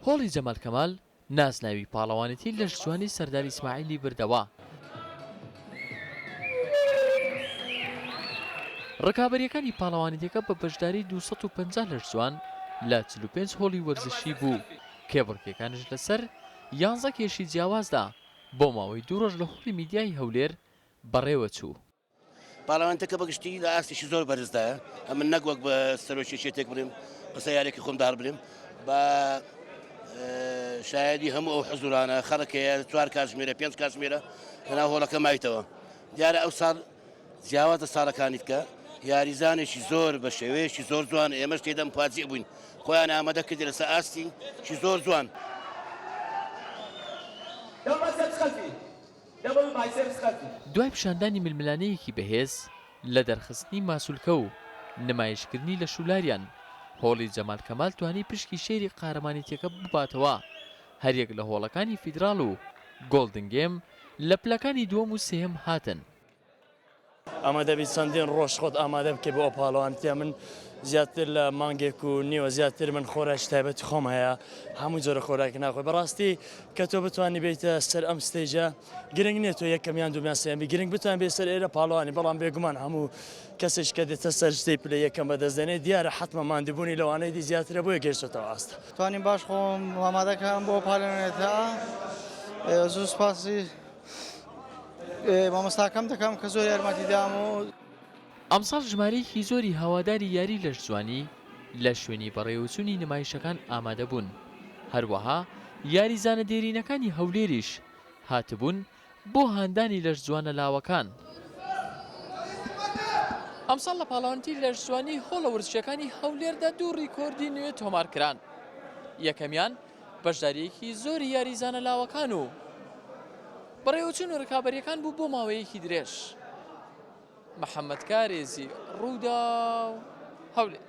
هۆڵی جەمال کەمال نازناوی پاڵەوانێتی لە شتوانی سەردار ئیسماعیلی بردەوە. ڕکابەریەکانی پاڵەوانێتیەکە بە بەشداری 250 لەش جوان لە 45 هۆڵی وەرزشی بوو، کێبڕکیەکانش لەسەر 11 کێشی جیاوازدا بۆ ماوەی 2 ڕۆژ لە هۆڵی میدیای هەولێر بەڕێوە چوو. پاڵەوانێتەکە بەگشتی لە ئاستێکی زۆر بەرزدایە، ئەمە نەک وەک بە سەرۆکی شێتێک بڵێم قسە یارێکی خۆم دار بڵێم بە شایەدی هەموو ئەو حزورانە خەڵکەیە 4 کاتژمێرە 5 کاتژمێرە لەناو هۆڵەکە مایتەوە. دیارە ئەو ساڵ جیاوازە ساڵەکانی بکە یاریزانێکی زۆر بە شێوەیەکی زۆر جوان ئێمەش تێدە مپاتزی بووین، خۆیان ئامادە کردی لەسەر ئاستی شی زۆر جوان. دوای پیشاندانی ململانەیەکی بەهێز لە دەرخستنی ماسوولکە و نمایشکردنی لە شولاریان، هۆڵی جەمال کەمال توانی پشکی شێری قارەمانێتیەکە بباتەوە. هەریەک لە هۆڵەکانی فیدراڵ و گۆڵدن گێم لە پلەکانی دووەم و سێهەم هاتن. ئامادەبی چەندین ڕۆژ خۆت ئامادە بکەی بۆ ئەو پاڵەوانیتە. من زیاتر لە مانگێک و نیوە زیاتر من خۆراکی تایبەتی خۆم هەیە، هەموو جۆرە خۆراکی ناخۆی. بەڕاستی کە تۆ بتوانانی بیتە سەر ئەم ستێجە گرنگ نییە تۆ یەکەمیان دوومیان سێمی گرنگ بتوان بێ سەر ئێرە پاڵەوانی، بەڵام بێگومان هەموو کەسێک کە دێتە سەر شتەی پلە یەکەم بەدەستدێنێت دیارە حتممە ماندووبوونی لەوانەی دی زیاترە بۆیە گەیشتێتەوە ئاستە. توانین باش خۆم ئامادەکەم بۆ پاڵەوانێتە. زوو سپاسی مامۆستاکەم دەکەم کە زۆر یارمەتی دام و ئەمساڵ ژمارەیەکی زۆری هاواداری یاری لەش جوانی لە شوێنی بەڕێوەچوونی نمایشەکان ئامادە بوون. هەروەها یاریزانە دێرینەکانی هەولێریش هاتبوون بۆ هاندانی لەش جوانە لاوەکان. ئەمساڵ لە پاڵەوانیتی لەش جوانی هۆڵە ورزشەکانی هەولێردا 2 ڕیکۆردی نوێ تۆمارکران. یەکەمیان بەشداریەکی زۆری یاریزانە لاوەکان و بەڕێوەچوون و ڕکابەریەکان بوو بۆ ماوەیەکی درێژ. محەممەد کارێزی ڕوودا و هەولێر.